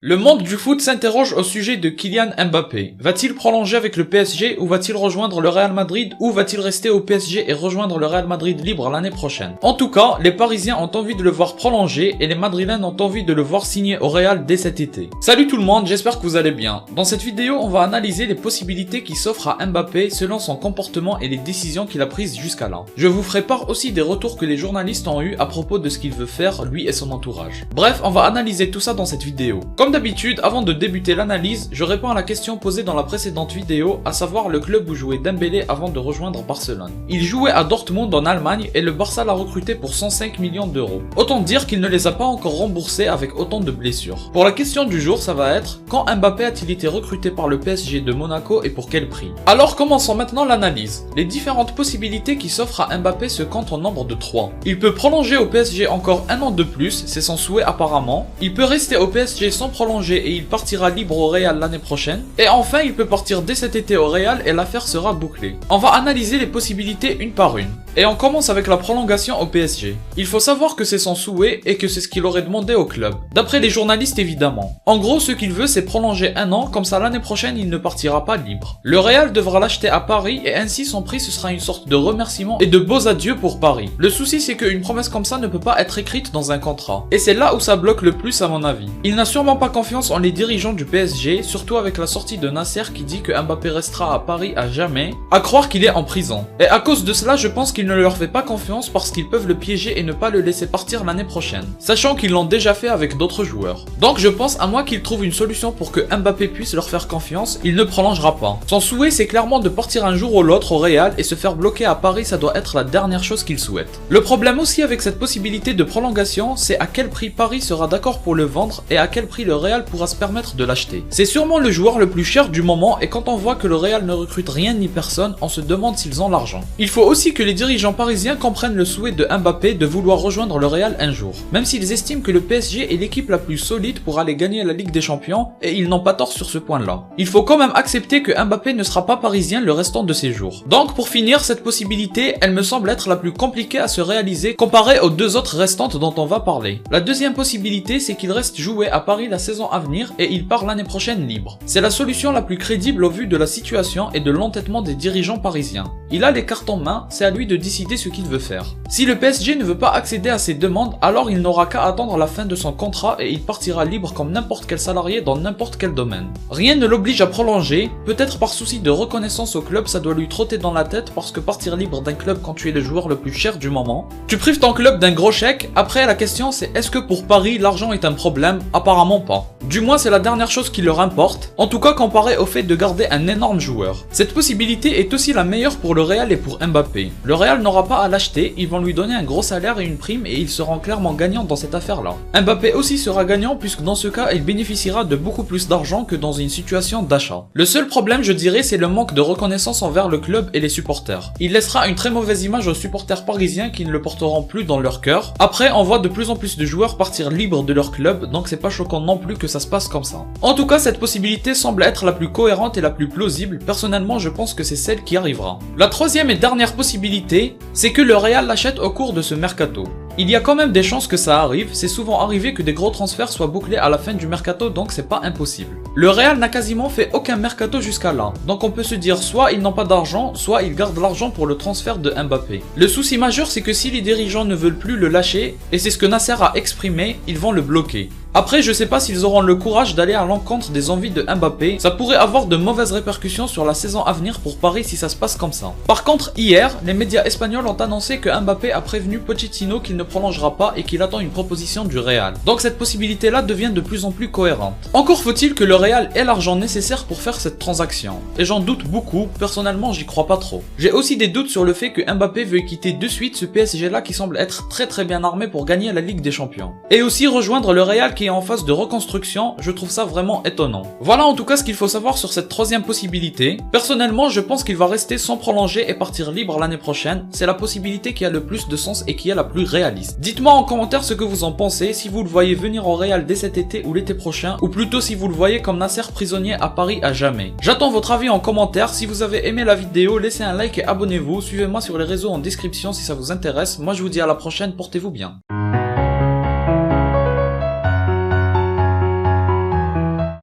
Le monde du foot s'interroge au sujet de Kylian Mbappé. Va-t-il prolonger avec le PSG ou va-t-il rejoindre le Real Madrid ou va-t-il rester au PSG et rejoindre le Real Madrid libre l'année prochaine? En tout cas, les Parisiens ont envie de le voir prolonger et les Madrilènes ont envie de le voir signer au Real dès cet été. Salut tout le monde, j'espère que vous allez bien. Dans cette vidéo, on va analyser les possibilités qui s'offrent à Mbappé selon son comportement et les décisions qu'il a prises jusqu'à là. Je vous ferai part aussi des retours que les journalistes ont eu à propos de ce qu'il veut faire, lui et son entourage. Bref, on va analyser tout ça dans cette vidéo. Comme d'habitude, avant de débuter l'analyse, je réponds à la question posée dans la précédente vidéo, à savoir le club où jouait Dembélé avant de rejoindre Barcelone. Il jouait à Dortmund en Allemagne et le Barça l'a recruté pour 105 millions d'euros. Autant dire qu'il ne les a pas encore remboursés avec autant de blessures. Pour la question du jour, ça va être, quand Mbappé a-t-il été recruté par le PSG de Monaco et pour quel prix? Alors commençons maintenant l'analyse. Les différentes possibilités qui s'offrent à Mbappé se comptent en nombre de 3. Il peut prolonger au PSG encore un an de plus, c'est son souhait apparemment. Il peut rester au PSG sans prolonger et il partira libre au Real l'année prochaine. Et enfin, il peut partir dès cet été au Real et l'affaire sera bouclée. On va analyser les possibilités une par une. Et on commence avec la prolongation au PSG. Il faut savoir que c'est son souhait et que c'est ce qu'il aurait demandé au club. D'après les journalistes évidemment. En gros, ce qu'il veut c'est prolonger un an, comme ça l'année prochaine il ne partira pas libre. Le Real devra l'acheter à Paris et ainsi son prix ce sera une sorte de remerciement et de beaux adieux pour Paris. Le souci c'est qu'une promesse comme ça ne peut pas être écrite dans un contrat. Et c'est là où ça bloque le plus à mon avis. Il n'a sûrement pas confiance en les dirigeants du PSG, surtout avec la sortie de Nasser qui dit que Mbappé restera à Paris à jamais, à croire qu'il est en prison. Et à cause de cela, je pense qu'il ne leur fait pas confiance parce qu'ils peuvent le piéger et ne pas le laisser partir l'année prochaine, sachant qu'ils l'ont déjà fait avec d'autres joueurs. Donc je pense à moi qu'ils trouvent une solution pour que Mbappé puisse leur faire confiance, il ne prolongera pas. Son souhait c'est clairement de partir un jour ou l'autre au Real et se faire bloquer à Paris, ça doit être la dernière chose qu'il souhaite. Le problème aussi avec cette possibilité de prolongation, c'est à quel prix Paris sera d'accord pour le vendre et à quel prix le Real pourra se permettre de l'acheter. C'est sûrement le joueur le plus cher du moment et quand on voit que le Real ne recrute rien ni personne, on se demande s'ils ont l'argent. Il faut aussi que les dirigeants parisiens comprennent le souhait de Mbappé de vouloir rejoindre le Real un jour. Même s'ils estiment que le PSG est l'équipe la plus solide pour aller gagner la Ligue des Champions et ils n'ont pas tort sur ce point-là. Il faut quand même accepter que Mbappé ne sera pas parisien le restant de ses jours. Donc pour finir, cette possibilité, elle me semble être la plus compliquée à se réaliser comparée aux deux autres restantes dont on va parler. La deuxième possibilité, c'est qu'il reste jouer à Paris la saison à venir et il part l'année prochaine libre. C'est la solution la plus crédible au vu de la situation et de l'entêtement des dirigeants parisiens. Il a les cartes en main, c'est à lui de décider ce qu'il veut faire. Si le PSG ne veut pas accéder à ses demandes, alors il n'aura qu'à attendre la fin de son contrat et il partira libre comme n'importe quel salarié dans n'importe quel domaine. Rien ne l'oblige à prolonger, peut-être par souci de reconnaissance au club, ça doit lui trotter dans la tête parce que partir libre d'un club quand tu es le joueur le plus cher du moment, tu prives ton club d'un gros chèque. Après la question c'est est-ce que pour Paris l'argent est un problème? Apparemment pas. Du moins c'est la dernière chose qui leur importe, en tout cas comparé au fait de garder un énorme joueur. Cette possibilité est aussi la meilleure pour le Real et pour Mbappé. Le Real n'aura pas à l'acheter, ils vont lui donner un gros salaire et une prime et ils seront clairement gagnants dans cette affaire-là. Mbappé aussi sera gagnant puisque dans ce cas il bénéficiera de beaucoup plus d'argent que dans une situation d'achat. Le seul problème je dirais c'est le manque de reconnaissance envers le club et les supporters. Il laissera une très mauvaise image aux supporters parisiens qui ne le porteront plus dans leur cœur. Après on voit de plus en plus de joueurs partir libres de leur club donc c'est pas choquant non plus que ça se passe comme ça. En tout cas cette possibilité semble être la plus cohérente et la plus plausible, personnellement je pense que c'est celle qui arrivera. La troisième et dernière possibilité, c'est que le Real l'achète au cours de ce mercato. Il y a quand même des chances que ça arrive, c'est souvent arrivé que des gros transferts soient bouclés à la fin du mercato donc c'est pas impossible. Le Real n'a quasiment fait aucun mercato jusqu'à là, donc on peut se dire soit ils n'ont pas d'argent, soit ils gardent l'argent pour le transfert de Mbappé. Le souci majeur c'est que si les dirigeants ne veulent plus le lâcher, et c'est ce que Nasser a exprimé, ils vont le bloquer. Après, je sais pas s'ils auront le courage d'aller à l'encontre des envies de Mbappé, ça pourrait avoir de mauvaises répercussions sur la saison à venir pour Paris si ça se passe comme ça. Par contre, hier, les médias espagnols ont annoncé que Mbappé a prévenu Pochettino qu'il ne prolongera pas et qu'il attend une proposition du Real. Donc cette possibilité-là devient de plus en plus cohérente. Encore faut-il que le Real ait l'argent nécessaire pour faire cette transaction. Et j'en doute beaucoup, personnellement j'y crois pas trop. J'ai aussi des doutes sur le fait que Mbappé veuille quitter de suite ce PSG-là qui semble être très bien armé pour gagner la Ligue des Champions. Et aussi rejoindre le Real qui est en phase de reconstruction, je trouve ça vraiment étonnant. Voilà en tout cas ce qu'il faut savoir sur cette troisième possibilité. Personnellement, je pense qu'il va rester sans prolonger et partir libre l'année prochaine. C'est la possibilité qui a le plus de sens et qui est la plus réaliste. Dites-moi en commentaire ce que vous en pensez, si vous le voyez venir au Real dès cet été ou l'été prochain, ou plutôt si vous le voyez comme Nasser prisonnier à Paris à jamais. J'attends votre avis en commentaire. Si vous avez aimé la vidéo, laissez un like et abonnez-vous. Suivez-moi sur les réseaux en description si ça vous intéresse. Moi je vous dis à la prochaine, portez-vous bien.